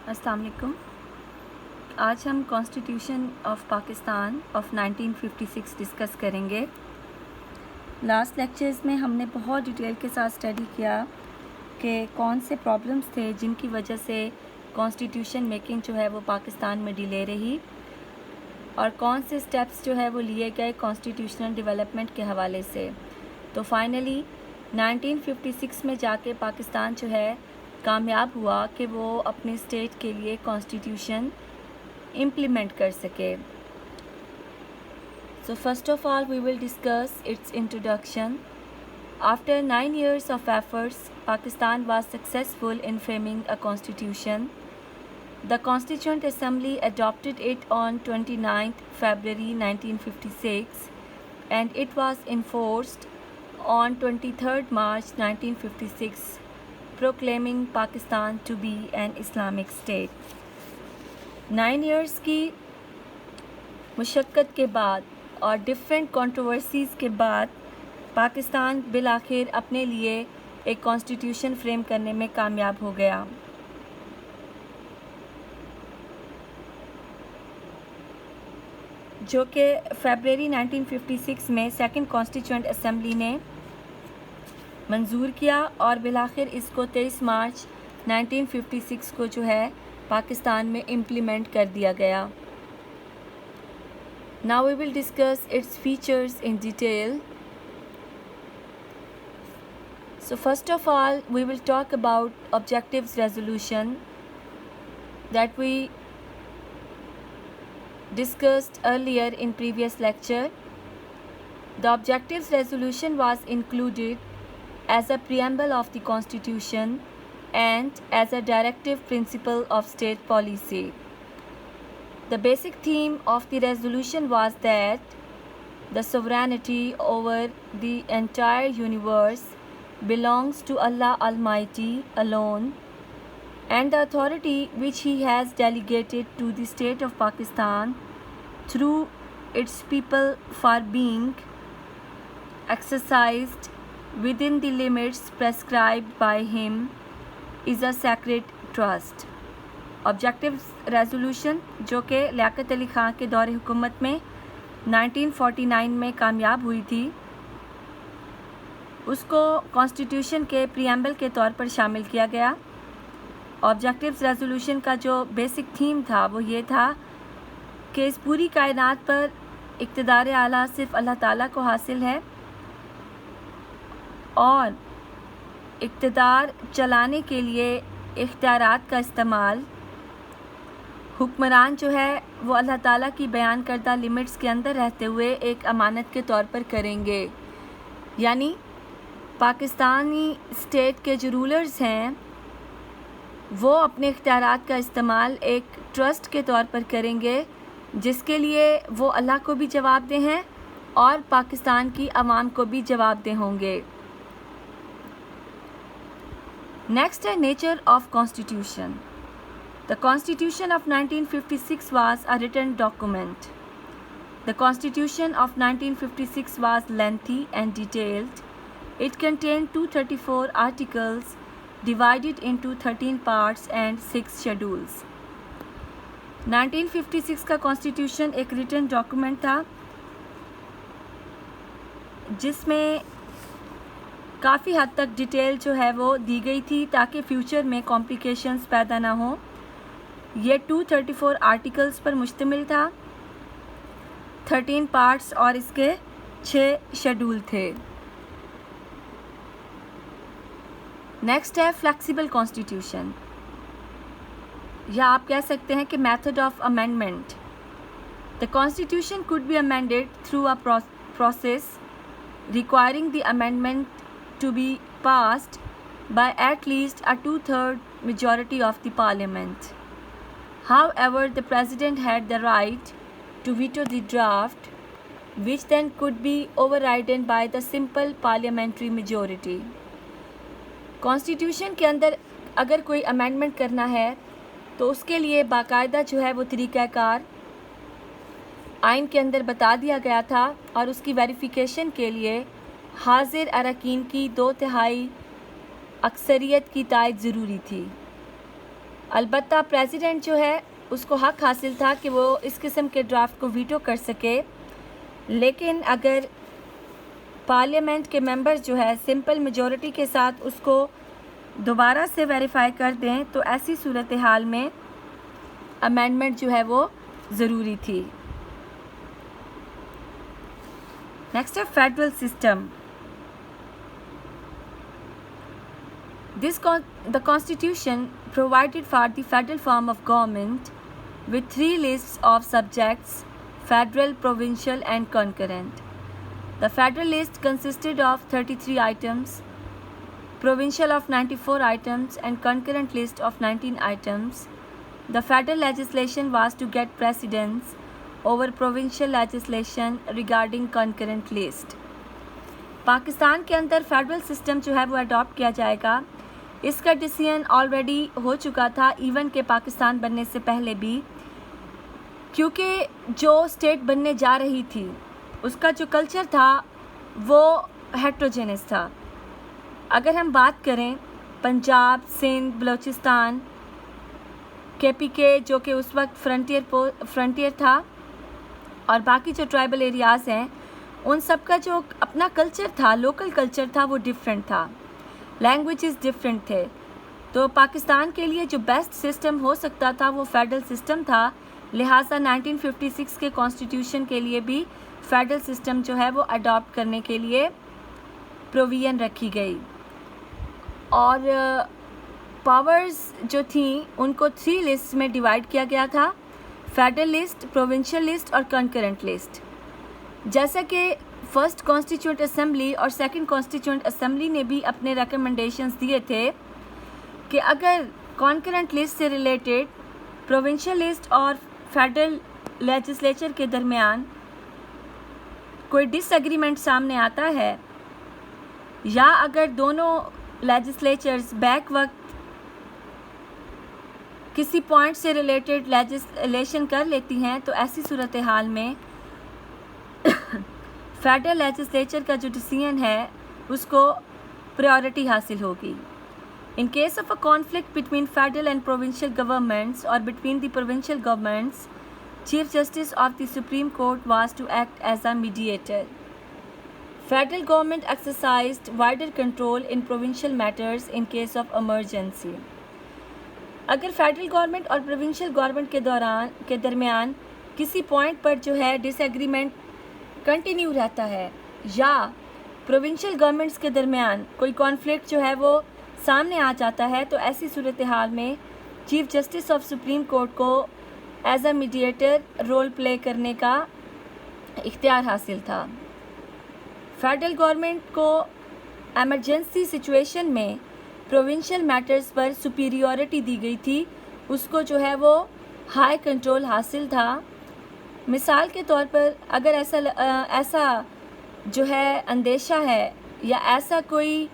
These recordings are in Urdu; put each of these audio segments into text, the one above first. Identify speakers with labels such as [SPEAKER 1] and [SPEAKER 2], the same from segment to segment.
[SPEAKER 1] السلام علیکم. آج ہم constitution of Pakistan of 1956 discuss کریں گے. لاسٹ لیکچرز میں ہم نے بہت ڈیٹیل کے ساتھ اسٹڈی کیا کہ کون سے پرابلمس تھے جن کی وجہ سے کانسٹیٹیوشن میکنگ جو ہے وہ پاکستان میں ڈیلے رہی، اور کون سے سٹیپس جو ہے وہ لیے گئے کانسٹیٹیوشنل ڈیولپمنٹ کے حوالے سے. تو فائنلی 1956 میں جا کے پاکستان جو ہے کامیاب ہوا کہ وہ اپنے اسٹیٹ کے لیے کانسٹیٹیوشن امپلیمنٹ کر سکے. So first of all we will discuss its introduction. After 9 years of efforts, Pakistan was successful in framing a constitution. The Constituent Assembly adopted it on 29th February 1956 and it was enforced on 23rd March 1956, proclaiming Pakistan to be an Islamic state. 9 years کی مشقت کے بعد اور ڈفرینٹ کنٹروورسیز کے بعد پاکستان بالآخر اپنے لیے ایک کانسٹیٹیوشن فریم کرنے میں کامیاب ہو گیا. جو کہ فیبرری 1956 میں سیکنڈ کانسٹیٹیوئنٹ اسمبلی نے منظور کیا اور بالآخر اس کو 23 مارچ 1956 کو جو ہے پاکستان میں امپلیمنٹ کر دیا گیا. Now we will discuss its features in detail. So first of all we will talk about objectives resolution that we discussed earlier in previous lecture. The objectives resolution was included as a preamble of the Constitution and as a directive principle of state policy. The basic theme of the resolution was that the sovereignty over the entire universe belongs to Allah Almighty alone, and the authority which He has delegated to the state of Pakistan through its people for being exercised within the limits prescribed by Him is a sacred trust. Objectives resolution جو کہ لیاقت علی خان کے دور حکومت میں 1949 میں کامیاب ہوئی تھی، اس کو کانسٹیٹیوشن کے پریامبل کے طور پر شامل کیا گیا. آبجیکٹیوز ریزولوشن کا جو بیسک تھیم تھا وہ یہ تھا کہ اس پوری کائنات پر اقتدار اعلیٰ صرف اللہ تعالیٰ کو حاصل ہے، اور اقتدار چلانے کے لیے اختیارات کا استعمال حکمران جو ہے وہ اللہ تعالیٰ کی بیان کردہ لمٹس کے اندر رہتے ہوئے ایک امانت کے طور پر کریں گے. یعنی پاکستانی اسٹیٹ کے جو رولرز ہیں وہ اپنے اختیارات کا استعمال ایک ٹرسٹ کے طور پر کریں گے، جس کے لیے وہ اللہ کو بھی جواب دہ ہیں اور پاکستان کی عوام کو بھی جواب دہ ہوں گے. نیکسٹ ہے nature of constitution. The Constitution of 1956 was a written document. The Constitution of 1956 was lengthy and detailed. It contained 234 articles divided into 13 parts and 6 schedules. 1956 کا کانسٹیٹیوشن ایک ریٹن ڈاکومنٹ تھا جس میں کافی حد تک ڈیٹیل جو ہے وہ دی گئی تھی تاکہ فیوچر میں کمپلیکیشنز پیدا نہ ہوں. یہ 234 آرٹیکلز پر مشتمل تھا، 13 پارٹس اور اس کے 6 شیڈول تھے. نیکسٹ ہے فلیکسیبل کانسٹیٹیوشن، یا آپ کہہ سکتے ہیں کہ method of amendment. The Constitution could be amended through a process requiring the amendment to be passed by at least a two-third majority of the Parliament. However, the President had the right to veto the draft, which then could be overridden by the simple parliamentary majority. Constitution کے اندر اگر کوئی amendment کرنا ہے تو اس کے لیے باقاعدہ جو ہے وہ طریقہ کار آئین کے اندر بتا دیا گیا تھا، اور اس کی ویریفیکیشن کے لیے حاضر اراکین کی 2/3 اکثریت کی تائید ضروری تھی. البتہ پریزیڈنٹ جو ہے اس کو حق حاصل تھا کہ وہ اس قسم کے ڈرافٹ کو ویٹو کر سکے، لیکن اگر پارلیمنٹ کے ممبرز جو ہے سمپل میجورٹی کے ساتھ اس کو دوبارہ سے ویریفائی کر دیں تو ایسی صورتحال میں امینڈمنٹ جو ہے وہ ضروری تھی۔ نیکسٹ ہے federal system. The Constitution provided for the federal form of government with 3 lists of subjects: federal, provincial and concurrent. The federal list consisted of 33 items, provincial of 94 items and concurrent list of 19 items. The federal legislation was to get precedence over provincial legislation regarding concurrent list. Pakistan کے اندر فیڈرل سسٹم جو ہے وہ اڈاپٹ کیا جائے گا، اس کا ڈیسیژن آلریڈی ہو چکا تھا ایون کہ پاکستان بننے سے پہلے بھی، کیونکہ جو اسٹیٹ بننے جا رہی تھی اس کا جو کلچر تھا وہ ہیٹروجینس تھا۔ اگر ہم بات کریں پنجاب، سندھ، بلوچستان، KPK جو کہ اس وقت فرنٹیئر تھا، اور باقی جو ٹرائبل ایریاز ہیں ان سب کا جو اپنا کلچر تھا، لوکل کلچر تھا، وہ ڈیفرنٹ تھا، لینگویجز ڈیفرنٹ تھے۔ تو پاکستان کے لیے جو بیسٹ سسٹم ہو سکتا تھا وہ فیڈرل سسٹم تھا، لہٰذا 1956 کے کانسٹیٹیوشن کے لیے بھی فیڈرل سسٹم جو ہے وہ اڈاپٹ کرنے کے لیے پروویژن رکھی گئی، اور پاورز جو تھیں ان کو 3 لسٹ میں ڈیوائڈ کیا گیا تھا: فیڈرل لسٹ، پروونشل لسٹ اور کنکرنٹ لسٹ۔ جیسا کہ فرسٹ کانسٹیٹیوئنٹ اسمبلی اور سیکنڈ کانسٹیٹیوئنٹ اسمبلی نے بھی اپنے ریکمنڈیشنز دیے تھے کہ اگر کنکرنٹ لسٹ سے ریلیٹڈ پروونشل لسٹ اور فیڈرل لیجسلیچر کے درمیان کوئی ڈس ایگریمنٹ سامنے آتا ہے، یا اگر دونوں لیجسلیچرز بیک وقت کسی پوائنٹ سے ریلیٹڈ لیجسلیشن کر لیتی ہیں، تو ایسی صورتحال میں فیڈرل لیجسلیچر کا جو ڈیسیژن ہے اس کو پریورٹی حاصل ہوگی۔ In case of a conflict between federal and provincial governments or between the provincial governments, Chief Justice of the Supreme Court was to act as a mediator. Federal government exercised wider control in provincial matters in case of emergency. اگر فیڈرل گورنمنٹ اور پروونشل گورنمنٹ کے درمیان کسی پوائنٹ پر جو ہے ڈس ایگریمنٹ کنٹینیو رہتا ہے، یا پروونشل گورنمنٹس کے درمیان کوئی کانفلکٹ جو ہے وہ سامنے آ جاتا ہے، تو ایسی صورتحال میں chief justice of supreme court کو as a mediator role play کرنے کا اختیار حاصل تھا۔ فیڈرل گورنمنٹ کو ایمرجنسی سچویشن میں پروونشل میٹرز پر سپیریورٹی دی گئی تھی، اس کو جو ہے وہ ہائی کنٹرول حاصل تھا۔ مثال کے طور پر اگر ایسا جو ہے اندیشہ ہے یا ایسا کوئی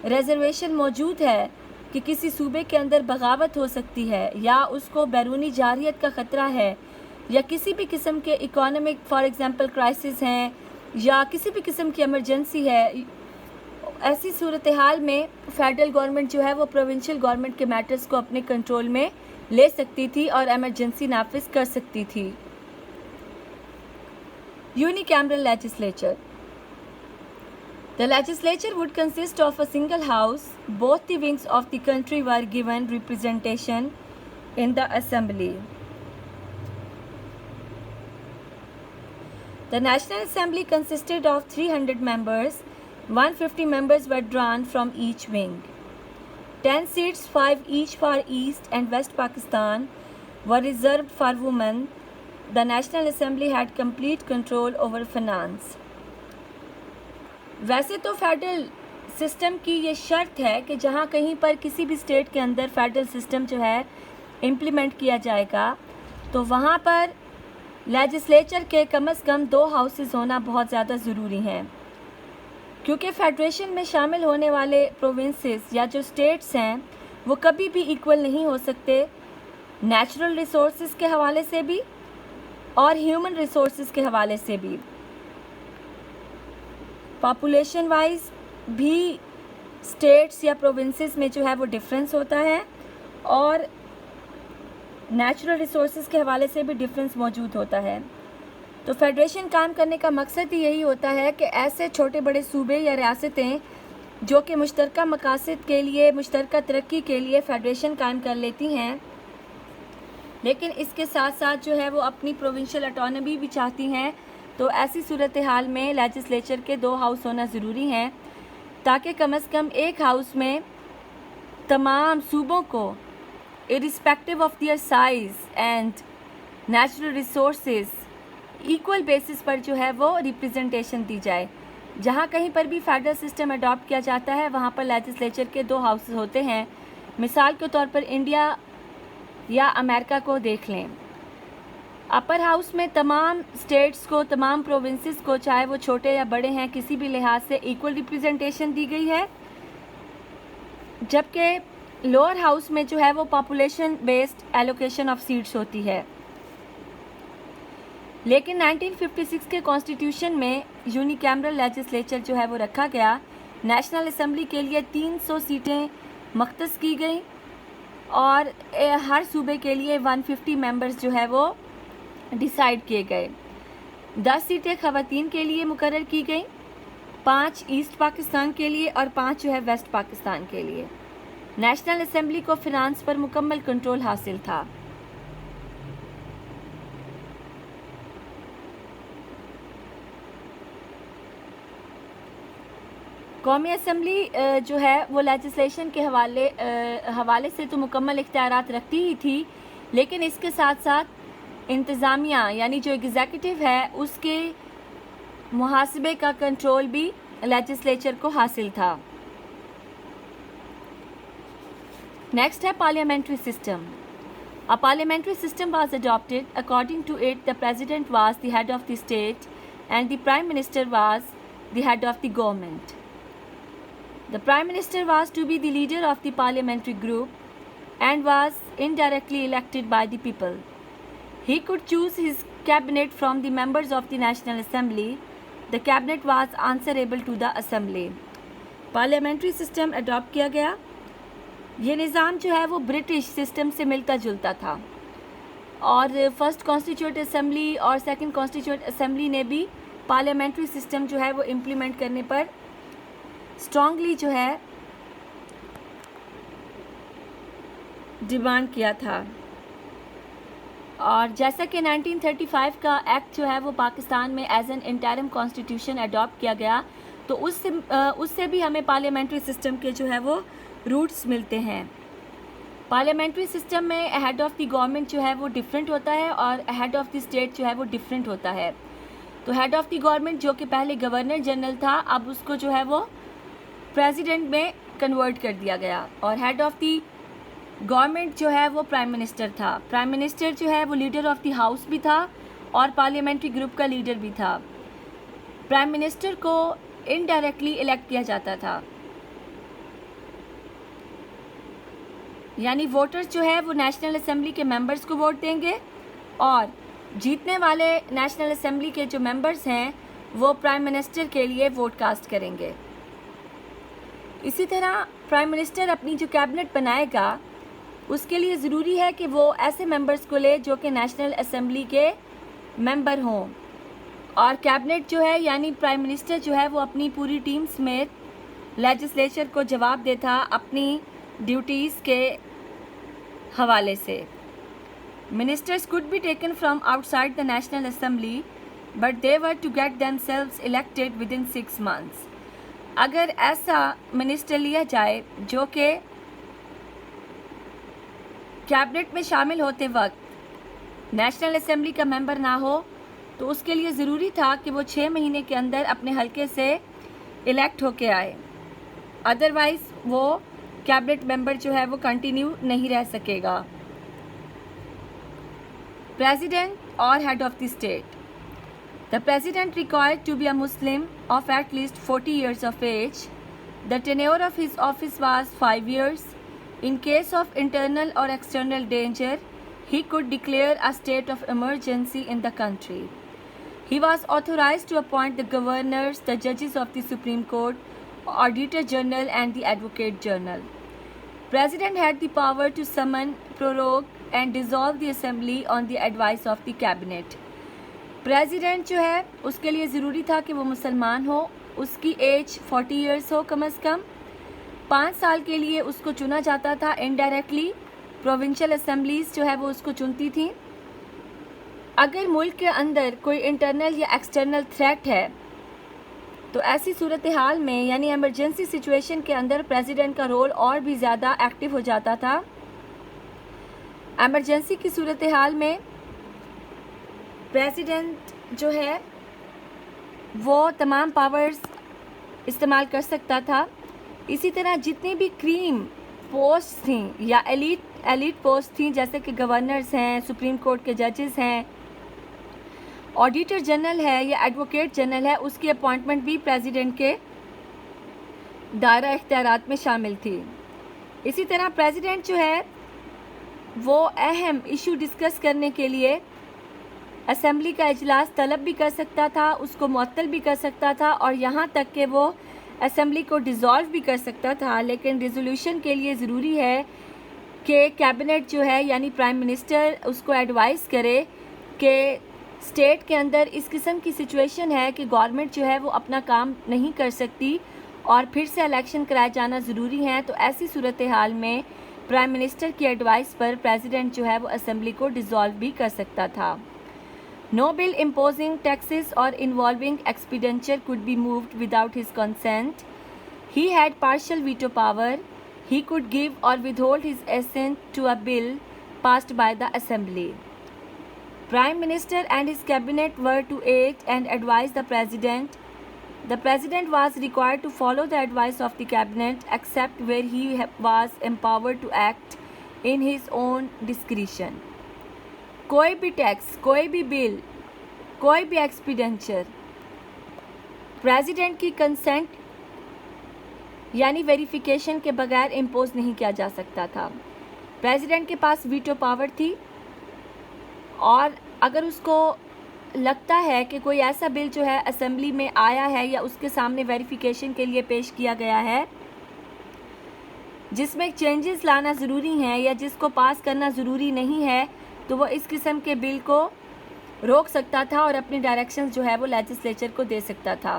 [SPEAKER 1] ریزرویشن موجود ہے کہ کسی صوبے کے اندر بغاوت ہو سکتی ہے، یا اس کو بیرونی جارحیت کا خطرہ ہے، یا کسی بھی قسم کے اکانومک فار ایگزامپل کرائسس ہیں، یا کسی بھی قسم کی ایمرجنسی ہے، ایسی صورتحال میں فیڈرل گورنمنٹ جو ہے وہ پروونشل گورنمنٹ کے میٹرز کو اپنے کنٹرول میں لے سکتی تھی اور ایمرجنسی نافذ کر سکتی تھی۔ Unicameral legislature. The legislature would consist of a single house. Both the wings of the country were given representation in the assembly. The National Assembly consisted of 300 members. 150 members were drawn from each wing. 10 seats, 5 each for East and West Pakistan, were reserved for women. The National Assembly had complete control over finance. ویسے تو فیڈرل سسٹم کی یہ شرط ہے کہ جہاں کہیں پر کسی بھی اسٹیٹ کے اندر فیڈرل سسٹم جو ہے امپلیمنٹ کیا جائے گا، تو وہاں پر لیجسلیچر کے کم از کم 2 ہاؤسز ہونا بہت زیادہ ضروری ہیں، کیونکہ فیڈریشن میں شامل ہونے والے پروونسز یا جو اسٹیٹس ہیں وہ کبھی بھی ایکول نہیں ہو سکتے، نیچرل ریسورسز کے حوالے سے بھی اور ہیومن ریسورسز کے حوالے سے بھی۔ پاپولیشن وائز بھی اسٹیٹس یا پروونسز میں جو ہے وہ ڈفرینس ہوتا ہے، اور نیچرل ریسورسز کے حوالے سے بھی ڈفرینس موجود ہوتا ہے. تو فیڈریشن قائم کرنے کا مقصد ہی یہی ہوتا ہے کہ ایسے چھوٹے بڑے صوبے یا ریاستیں جو کہ مشترکہ مقاصد کے لیے، مشترکہ ترقی کے لیے فیڈریشن قائم کر لیتی ہیں، لیکن اس کے ساتھ ساتھ جو ہے وہ اپنی پروونشل اٹانومی بھی چاہتی ہیں. تو ایسی صورتحال میں لیجسلیچر کے 2 ہاؤس ہونا ضروری ہیں تاکہ کم از کم ایک ہاؤس میں تمام صوبوں کو irrespective of their size and natural resources equal basis پر جو ہے وہ ریپرزنٹیشن دی جائے. جہاں کہیں پر بھی فیڈرل سسٹم اڈاپٹ کیا جاتا ہے وہاں پر لیجسلیچر کے 2 ہاؤسز ہوتے ہیں. مثال کے طور پر انڈیا یا امریکہ کو دیکھ لیں. اپر ہاؤس میں تمام اسٹیٹس کو، تمام پروونسز کو، چاہے وہ چھوٹے یا بڑے ہیں، کسی بھی لحاظ سے ایکول ریپرزنٹیشن دی گئی ہے، جبکہ لوور ہاؤس میں جو ہے وہ population based allocation of seats ہوتی ہے. لیکن 1956 کے کانسٹیٹیوشن میں یونی کیمرل لیجسلیچر جو ہے وہ رکھا گیا. نیشنل اسمبلی کے لیے 300 سیٹیں مختص کی گئیں اور ہر صوبے کے لیے 150 ممبرز جو ہے وہ ڈیسائیڈ کیے گئے. 10 سیٹیں خواتین کے لیے مقرر کی گئیں، 5 ایسٹ پاکستان کے لیے اور 5 جو ہے ویسٹ پاکستان کے لیے. نیشنل اسمبلی کو فنانس پر مکمل کنٹرول حاصل تھا. قومی اسمبلی جو ہے وہ لیجسلیشن کے حوالے سے تو مکمل اختیارات رکھتی ہی تھی، لیکن اس کے ساتھ ساتھ انتظامیہ یعنی جو ایگزیکٹو ہے اس کے محاسبے کا کنٹرول بھی لیجسلیچر کو حاصل تھا. نیکسٹ ہے parliamentary system. A parliamentary system was adopted. According to it, the president was the head of the state and the prime minister was the head of the government. The prime minister was to be the leader of the parliamentary group and was indirectly elected by the people. He could choose his cabinet from the members of the National Assembly. The cabinet was answerable to the Assembly. Parliamentary system adopt کیا گیا. یہ نظام جو ہے وہ برٹش سسٹم سے ملتا جلتا تھا اور فرسٹ کانسٹیٹیوٹ اسمبلی اور سیکنڈ کانسٹیٹیوٹ اسمبلی نے بھی پارلیمنٹری سسٹم جو ہے وہ امپلیمنٹ کرنے پر اسٹرانگلی جو ہے ڈیمانڈ کیا تھا. اور جیسا کہ 1935 کا ایکٹ جو ہے وہ پاکستان میں as an interim constitution adopt کیا گیا، تو اس سے بھی ہمیں پارلیمنٹری سسٹم کے جو ہے وہ روٹس ملتے ہیں. پارلیمنٹری سسٹم میں ہیڈ آف دی گورنمنٹ جو ہے وہ ڈفرینٹ ہوتا ہے اور ہیڈ آف دی اسٹیٹ جو ہے وہ ڈفرینٹ ہوتا ہے. تو ہیڈ آف دی گورنمنٹ جو کہ پہلے گورنر جنرل تھا، اب اس کو جو ہے وہ پریزیڈنٹ میں کنورٹ کر دیا گیا، اور ہیڈ آف دی گورنمنٹ جو ہے وہ پرائم منسٹر تھا. پرائم منسٹر جو ہے وہ لیڈر آف دی ہاؤس بھی تھا اور پارلیمنٹری گروپ کا لیڈر بھی تھا. پرائم منسٹر کو انڈائریکٹلی الیکٹ کیا جاتا تھا، یعنی ووٹرز جو ہے وہ نیشنل اسمبلی کے ممبرز کو ووٹ دیں گے اور جیتنے والے نیشنل اسمبلی کے جو ممبرز ہیں وہ پرائم منسٹر کے لیے ووٹ کاسٹ کریں گے. اسی طرح پرائم منسٹر اپنی جو کیبنٹ بنائے گا اس کے لیے ضروری ہے کہ وہ ایسے ممبرز کو لے جو کہ نیشنل اسمبلی کے ممبر ہوں، اور کیبنٹ جو ہے یعنی پرائم منسٹر جو ہے وہ اپنی پوری ٹیم سمیت لیجسلیچر کو جواب دیتا اپنی ڈیوٹیز کے حوالے سے. Ministers could be taken from outside the National Assembly, but they were to get themselves elected within 6 months. اگر ایسا منسٹر لیا جائے جو کہ کیبنٹ میں شامل ہوتے وقت نیشنل اسمبلی کا ممبر نہ ہو تو اس کے لیے ضروری تھا کہ وہ 6 مہینے کے اندر اپنے حلقے سے الیکٹ ہو کے آئے، ادروائز وہ کیبنٹ ممبر جو ہے وہ کنٹینیو نہیں رہ سکے گا. پریزیڈنٹ اور head of the state. The president required to be a Muslim of at least 40 years of age. The tenure of his office was 5 years. In case of internal or external danger, he could declare a state of emergency in the country. He was authorized to appoint the governors, the judges of the Supreme Court, Auditor General and the Advocate General. President had the power to summon, prorogue and dissolve the assembly on the advice of the cabinet. President جو ہے اس کے لیے ضروری تھا کہ وہ مسلمان ہو, اس کی ایج 40 ایئرس ہو کم از کم. 5 سال کے لیے اس کو چنا جاتا تھا انڈائریکٹلی, پروونشل اسمبلیز جو ہے وہ اس کو چنتی تھیں. اگر ملک کے اندر کوئی انٹرنل یا ایکسٹرنل تھریٹ ہے تو ایسی صورتحال میں یعنی ایمرجنسی سچویشن کے اندر پریزیڈنٹ کا رول اور بھی زیادہ ایکٹیو ہو جاتا تھا. ایمرجنسی کی صورتحال میں پریزیڈنٹ جو ہے وہ تمام پاورز استعمال کر سکتا تھا. اسی طرح جتنی بھی کریم پوسٹ تھیں یا ایلیٹ پوسٹ تھیں جیسے کہ گورنرز ہیں, سپریم کورٹ کے ججز ہیں, آڈیٹر جنرل ہے یا ایڈوکیٹ جنرل ہے, اس کی اپوائنٹمنٹ بھی پریزیڈنٹ کے دائرہ اختیارات میں شامل تھی. اسی طرح پریزیڈنٹ جو ہے وہ اہم ایشو ڈسکس کرنے کے لیے اسمبلی کا اجلاس طلب بھی کر سکتا تھا, اس کو معطل بھی کر سکتا تھا اور یہاں تک کہ وہ اسمبلی کو ڈیزالو بھی کر سکتا تھا. لیکن ریزولوشن کے لیے ضروری ہے کہ کیبنٹ جو ہے یعنی پرائم منسٹر اس کو ایڈوائز کرے کہ اسٹیٹ کے اندر اس قسم کی سچویشن ہے کہ گورنمنٹ جو ہے وہ اپنا کام نہیں کر سکتی اور پھر سے الیکشن کرائے جانا ضروری ہے. تو ایسی صورتحال میں پرائم منسٹر کی ایڈوائس پر پریزیڈنٹ جو ہے وہ اسمبلی کو ڈیزالو بھی کر سکتا تھا. No bill imposing taxes or involving expenditure could be moved without his consent. He had partial veto power. He could give or withhold his assent to a bill passed by the assembly. Prime Minister and his cabinet were to aid and advise the President. The President was required to follow the advice of the cabinet except where he was empowered to act in his own discretion. کوئی بھی ٹیکس, کوئی بھی بل, کوئی بھی ایکسپینڈیچر پریزیڈنٹ کی کنسنٹ یعنی ویریفیکیشن کے بغیر امپوز نہیں کیا جا سکتا تھا. پریزیڈنٹ کے پاس ویٹو پاور تھی اور اگر اس کو لگتا ہے کہ کوئی ایسا بل جو ہے اسمبلی میں آیا ہے یا اس کے سامنے ویریفیکیشن کے لیے پیش کیا گیا ہے جس میں چینجز لانا ضروری ہیں یا جس کو پاس کرنا ضروری نہیں ہے, تو وہ اس قسم کے بل کو روک سکتا تھا اور اپنی ڈائریکشنز جو ہے وہ لیجسلیچر کو دے سکتا تھا.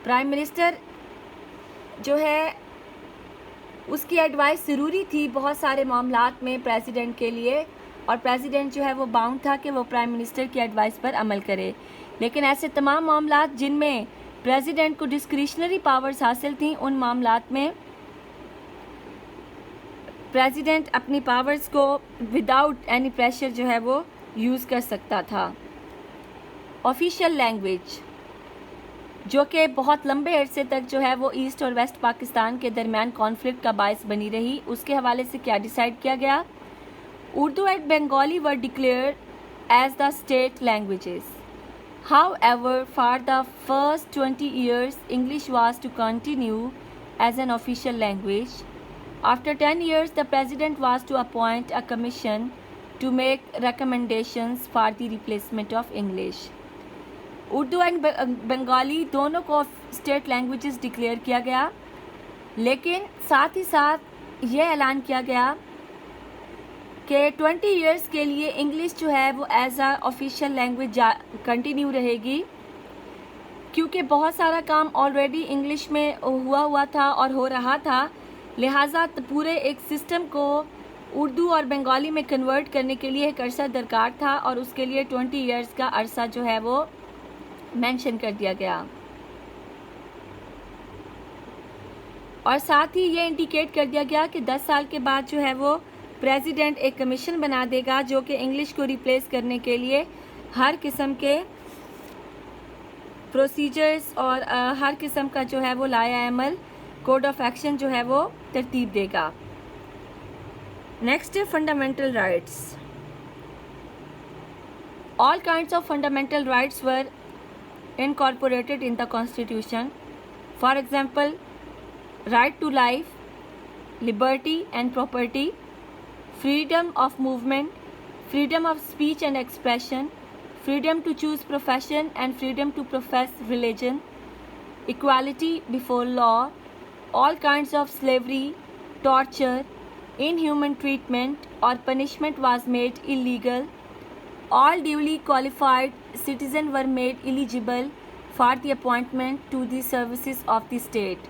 [SPEAKER 1] پرائم منسٹر جو ہے اس کی ایڈوائس ضروری تھی بہت سارے معاملات میں پریزیڈنٹ کے لیے, اور پریزیڈنٹ جو ہے وہ باؤنڈ تھا کہ وہ پرائم منسٹر کی ایڈوائس پر عمل کرے. لیکن ایسے تمام معاملات جن میں پریزیڈنٹ کو ڈسکریشنری پاورز حاصل تھیں ان معاملات میں پریزیڈنٹ اپنی پاورز کو وداؤٹ اینی پریشر جو ہے وہ یوز کر سکتا تھا. آفیشیل لینگویج جو کہ بہت لمبے عرصے تک جو ہے وہ ایسٹ اور ویسٹ پاکستان کے درمیان کانفلکٹ کا باعث بنی رہی, اس کے حوالے سے کیا ڈیسائیڈ کیا گیا؟ Urdu and Bengali were declared as the state languages. However, for the first 20 years, English was to continue as an official language. After 10 years, the President was to appoint a commission to make recommendations for the replacement of English. Urdu and Bengali دونوں کو اسٹیٹ لینگویجز ڈکلیئر کیا گیا, لیکن ساتھ ہی ساتھ یہ اعلان کیا گیا کہ 20 ایئرس کے لیے انگلش جو ہے وہ as a official language continue رہے گی, کیونکہ بہت سارا کام آلریڈی انگلش میں ہوا تھا اور ہو رہا تھا, لہٰذا پورے ایک سسٹم کو اردو اور بنگالی میں کنورٹ کرنے کے لیے ایک عرصہ درکار تھا, اور اس کے لیے 20 ایئرس کا عرصہ جو ہے وہ مینشن کر دیا گیا. اور ساتھ ہی یہ انڈیکیٹ کر دیا گیا کہ 10 سال کے بعد جو ہے وہ پریزیڈنٹ ایک کمیشن بنا دے گا جو کہ انگلش کو ریپلیس کرنے کے لیے ہر قسم کے پروسیجرز اور ہر قسم کا جو ہے وہ لایا عمل کوڈ آف ایکشن جو ہے وہ ترتیب دے گا. Next fundamental rights. All kinds of fundamental rights were incorporated in the Constitution. For example, right to life, liberty and property, freedom of movement, freedom of speech and expression, freedom to choose profession and freedom to profess religion, equality before law, all kinds of slavery, torture, inhuman treatment or punishment was made illegal. All duly qualified citizens were made eligible for the appointment to the services of the state.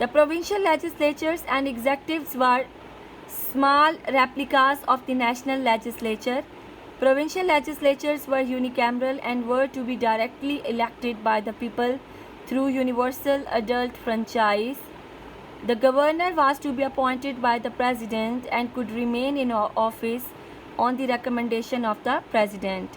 [SPEAKER 1] The provincial legislatures and executives were small replicas of the national legislature. Provincial legislatures were unicameral and were to be directly elected by the people through universal adult franchise. The governor was to be appointed by the president and could remain in office on the recommendation of the president.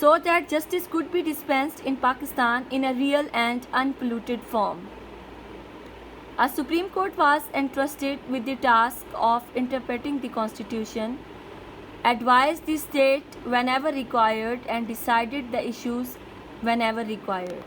[SPEAKER 1] so that justice could be dispensed in Pakistan in a real and unpolluted form. A Supreme Court was entrusted with the task of interpreting the Constitution, advised the state whenever required, and decided the issues whenever required.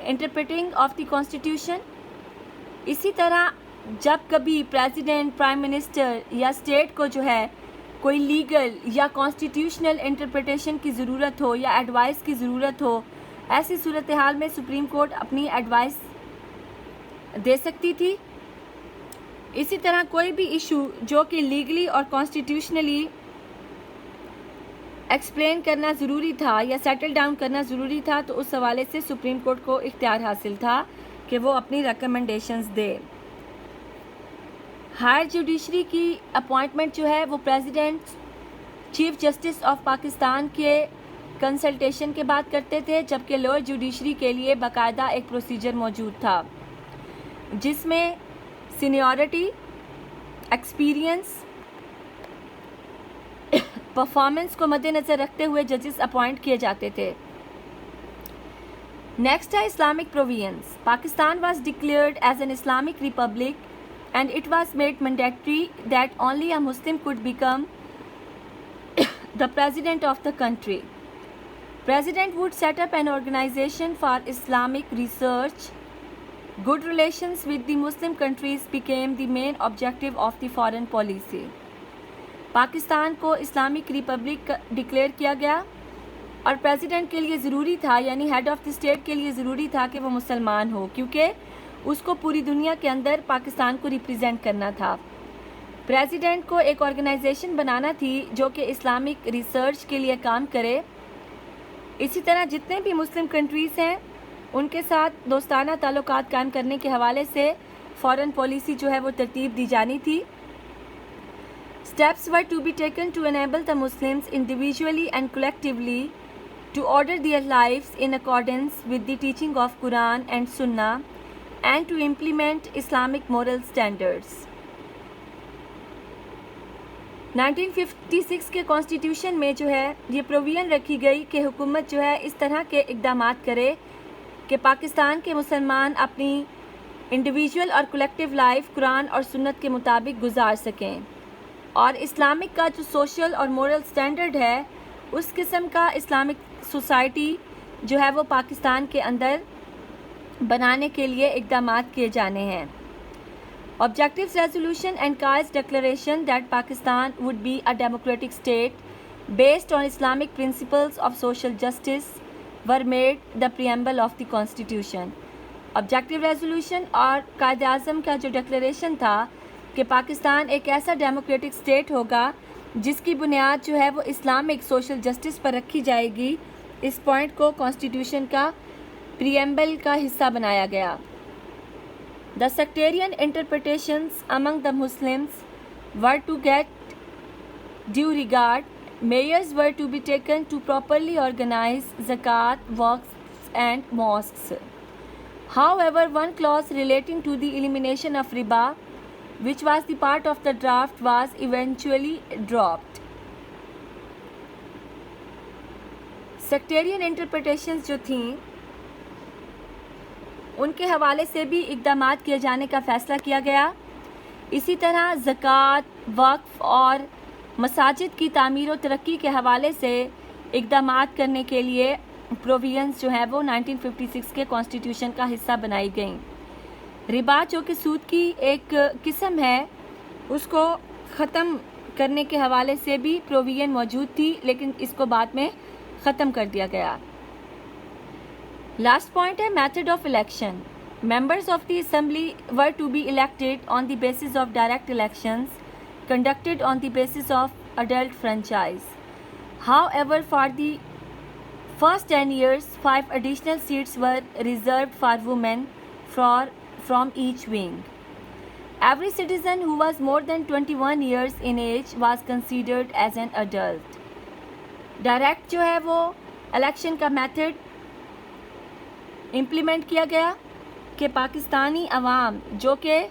[SPEAKER 1] Interpreting of the constitution. اسی طرح جب کبھی پریزیڈنٹ، پرائم منسٹر یا اسٹیٹ کو جو ہے کوئی لیگل یا کانسٹیٹیوشنل انٹرپریٹیشن کی ضرورت ہو یا ایڈوائس کی ضرورت ہو، ایسی صورتحال میں سپریم کورٹ اپنی ایڈوائس دے سکتی تھی. اسی طرح کوئی بھی ایشو جو کہ لیگلی اور کانسٹیٹیوشنلی ایکسپلین کرنا ضروری تھا یا سیٹل ڈاؤن کرنا ضروری تھا، تو اس حوالے سے سپریم کورٹ کو اختیار حاصل تھا کہ وہ اپنی ریکمنڈیشنز دے. ہائر جوڈیشری کی اپوائنٹمنٹ جو ہے وہ president chief justice of Pakistan کے کنسلٹیشن کے بعد کرتے تھے، جبکہ لوئر جوڈیشری کے لیے باقاعدہ ایک پروسیجر موجود تھا جس میں سینیورٹی، ایکسپیرینس، پرفارمنس کو مد نظر رکھتے ہوئے ججز اپوائنٹ کیے جاتے تھے. نیکسٹ ہے Islamic province. Pakistan was declared as an Islamic republic and it was made mandatory that only a Muslim could become the president of the country. President would set up an organization for Islamic research. Good relations with the Muslim countries became the main objective of the foreign policy. Pakistan کو اسلامک ریپبلک ڈکلیئر کیا گیا اور پریزیڈنٹ کے لیے ضروری تھا، یعنی ہیڈ آف دی اسٹیٹ کے لیے ضروری تھا کہ وہ مسلمان ہو، کیونکہ اس کو پوری دنیا کے اندر پاکستان کو ریپرزینٹ کرنا تھا. پریزیڈنٹ کو ایک آرگنائزیشن بنانا تھی جو کہ اسلامک ریسرچ کے لیے کام کرے. اسی طرح جتنے بھی مسلم کنٹریز ہیں ان کے ساتھ دوستانہ تعلقات قائم کرنے کے حوالے سے فارن پالیسی جو ہے وہ ترتیب دی جانی تھی. Steps were to be taken to enable the Muslims individually and collectively to order their lives in accordance with the teaching of Quran and Sunnah and to implement Islamic moral standards. 1956 کے کانسٹیٹیوشن میں جو ہے یہ پروویژن رکھی گئی کہ حکومت جو ہے اس طرح کے اقدامات کرے کہ پاکستان کے مسلمان اپنی انڈیویجول اور کولیکٹیو لائف قرآن اور سنت کے مطابق گزار سکیں، اور اسلامک کا جو سوشل اور مورل سٹینڈرڈ ہے اس قسم کا اسلامک سوسائٹی جو ہے وہ پاکستان کے اندر بنانے کے لیے اقدامات کیے جانے ہیں. Objectives resolution encouraged declaration that Pakistan would be a democratic state based on Islamic principles of social justice were made the preamble of the Constitution. Objective resolution اور قائد اعظم کا جو ڈکلیریشن تھا کہ پاکستان ایک ایسا ڈیموکریٹک اسٹیٹ ہوگا جس کی بنیاد جو ہے وہ اسلامک سوشل جسٹس پر رکھی جائے گی، اس پوائنٹ کو کانسٹیٹیوشن کا پریمبل کا حصہ بنایا گیا. The sectarian interpretations among the Muslims were to get due regard. Measures were to be taken to properly organize zakat, waqfs and mosques. However, one clause relating to the elimination of riba, which was the part of the draft, was eventually dropped. Sectarian interpretations جو تھیں ان کے حوالے سے بھی اقدامات کیے جانے کا فیصلہ کیا گیا. اسی طرح زکوٰۃ، وقف اور مساجد کی تعمیر و ترقی کے حوالے سے اقدامات کرنے کے لیے پروویژنز جو ہیں وہ 1956 کے کانسٹیٹیوشن کا حصہ بنائی گئیں. ربا جو کہ سود کی ایک قسم ہے اس کو ختم کرنے کے حوالے سے بھی پروویژن موجود تھی، لیکن اس کو بعد میں ختم کر دیا گیا. لاسٹ پوائنٹ ہے method of election. Members of the assembly were to be elected on the basis of direct elections conducted on the basis of adult franchise. However, for the first 10 years, 5 additional seats were reserved for women from each wing. Every citizen who was more than 21 years in age was considered as an adult. Direct جو ہے وہ الیکشن کا میتھڈ امپلیمنٹ کیا گیا کہ پاکستانی عوام جو کہ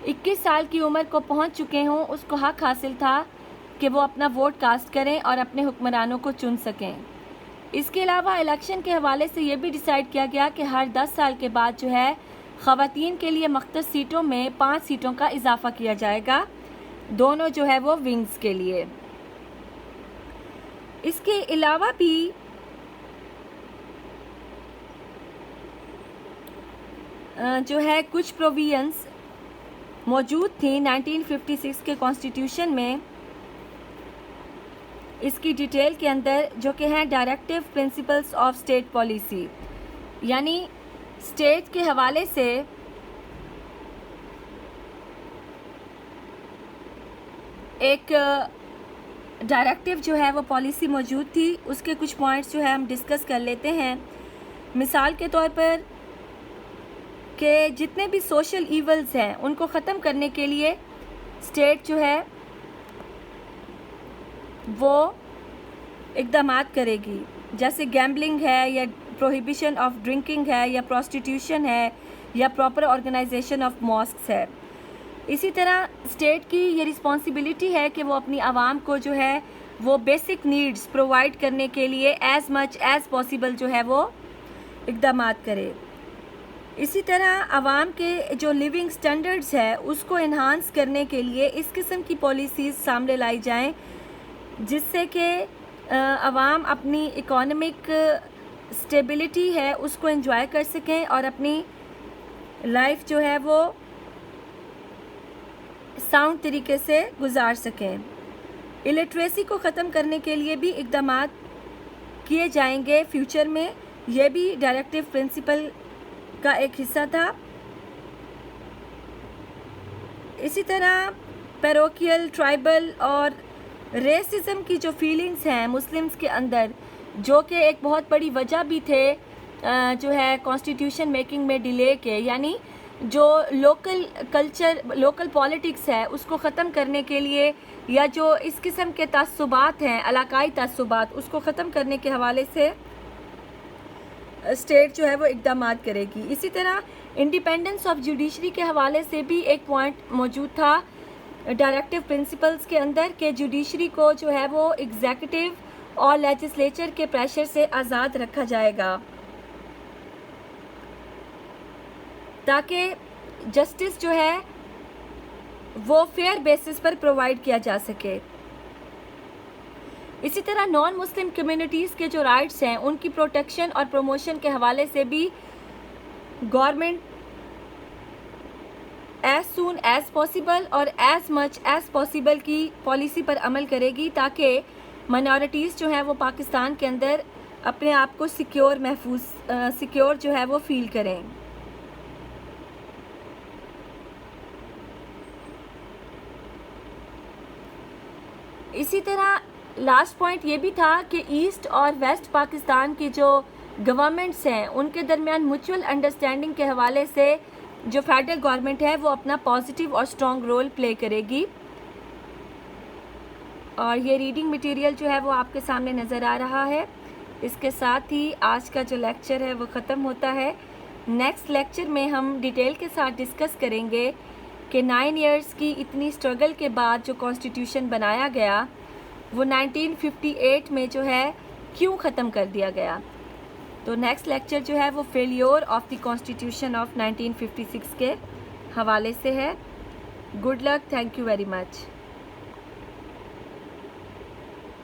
[SPEAKER 1] 21 سال کی عمر کو پہنچ چکے ہوں اس کو حق حاصل تھا کہ وہ اپنا ووٹ کاسٹ کریں اور اپنے حکمرانوں کو چن سکیں. اس کے علاوہ الیکشن کے حوالے سے یہ بھی ڈیسائیڈ کیا گیا کہ ہر 10 سال کے بعد جو ہے خواتین کے لیے مختص سیٹوں میں 5 سیٹوں کا اضافہ کیا جائے گا، دونوں جو ہے وہ ونگز کے لیے. اس کے علاوہ بھی جو ہے کچھ پروویژنس موجود تھیں 1956 کے کانسٹیٹیوشن میں، اس کی ڈیٹیل کے اندر، جو کہ ہیں directive principles of state policy, یعنی اسٹیٹ کے حوالے سے ایک ڈائریکٹیو جو ہے وہ پالیسی موجود تھی. اس کے کچھ پوائنٹس جو ہے ہم ڈسکس کر لیتے ہیں. مثال کے طور پر کہ جتنے بھی سوشل ایولز ہیں ان کو ختم کرنے کے لیے اسٹیٹ جو ہے وہ اقدامات کرے گی، جیسے گیمبلنگ ہے یا پروہیبیشن آف ڈرنکنگ ہے یا پروسٹیٹیوشن ہے یا پراپر آرگنائزیشن آف ماسکس ہے. اسی طرح اسٹیٹ کی یہ رسپانسبلٹی ہے کہ وہ اپنی عوام کو جو ہے وہ بیسک نیڈز پرووائڈ کرنے کے لیے ایز مچ ایز پاسبل جو ہے وہ اقدامات کرے. اسی طرح عوام کے جو لیونگ سٹینڈرڈز ہے اس کو انہانس کرنے کے لیے اس قسم کی پالیسیز سامنے لائی جائیں جس سے کہ عوام اپنی اکانومک اسٹیبلٹی ہے اس کو انجوائے کر سکیں اور اپنی لائف جو ہے وہ ساؤنڈ طریقے سے گزار سکیں. الٹریسی کو ختم کرنے کے لیے بھی اقدامات کیے جائیں گے فیوچر میں، یہ بھی ڈائریکٹیو پرنسپل کا ایک حصہ تھا. اسی طرح پیروکیل، ٹرائبل اور ریسزم کی جو فیلنگز ہیں مسلمز کے اندر، جو کہ ایک بہت بڑی وجہ بھی تھے جو ہے کانسٹیٹیوشن میکنگ میں ڈیلے کے، یعنی جو لوکل کلچر، لوکل پالیٹکس ہے اس کو ختم کرنے کے لیے یا جو اس قسم کے تعصبات ہیں، علاقائی تعصبات، اس کو ختم کرنے کے حوالے سے اسٹیٹ جو ہے وہ اقدامات کرے گی. اسی طرح انڈیپینڈنس آف جوڈیشری کے حوالے سے بھی ایک پوائنٹ موجود تھا ڈائریکٹیو پرنسپلز کے اندر کہ جوڈیشری کو جو ہے وہ ایگزیکٹو اور لیجسلیچر کے پریشر سے آزاد رکھا جائے گا تاکہ جسٹس جو ہے وہ فیئر بیسس پر پرووائڈ کیا جا سکے. اسی طرح نان مسلم کمیونٹیز کے جو رائٹس ہیں ان کی پروٹیکشن اور پروموشن کے حوالے سے بھی government as soon as possible اور ایز مچ ایز پاسبل کی پالیسی پر عمل کرے گی تاکہ مائنورٹیز جو ہیں وہ پاکستان کے اندر اپنے آپ کو سیکیور جو ہے وہ فیل کریں. اسی طرح لاسٹ پوائنٹ یہ بھی تھا کہ ایسٹ اور ویسٹ پاکستان کی جو گورنمنٹس ہیں ان کے درمیان میوچول انڈرسٹینڈنگ کے حوالے سے جو فیڈرل گورنمنٹ ہے وہ اپنا پازیٹیو اور اسٹرانگ رول پلے کرے گی. اور یہ ریڈنگ مٹیریل جو ہے وہ آپ کے سامنے نظر آ رہا ہے. اس کے ساتھ ہی آج کا جو لیکچر ہے وہ ختم ہوتا ہے. نیکسٹ لیکچر میں ہم ڈیٹیل کے ساتھ ڈسکس کریں گے کہ 9 ایئرس کی اتنی اسٹرگل کے بعد جو کانسٹیٹیوشن بنایا گیا وہ 1958 میں جو ہے کیوں ختم کر دیا گیا. تو نیکسٹ لیکچر جو ہے وہ failure of the constitution of 1956 کے حوالے سے ہے. Good luck, thank you very much.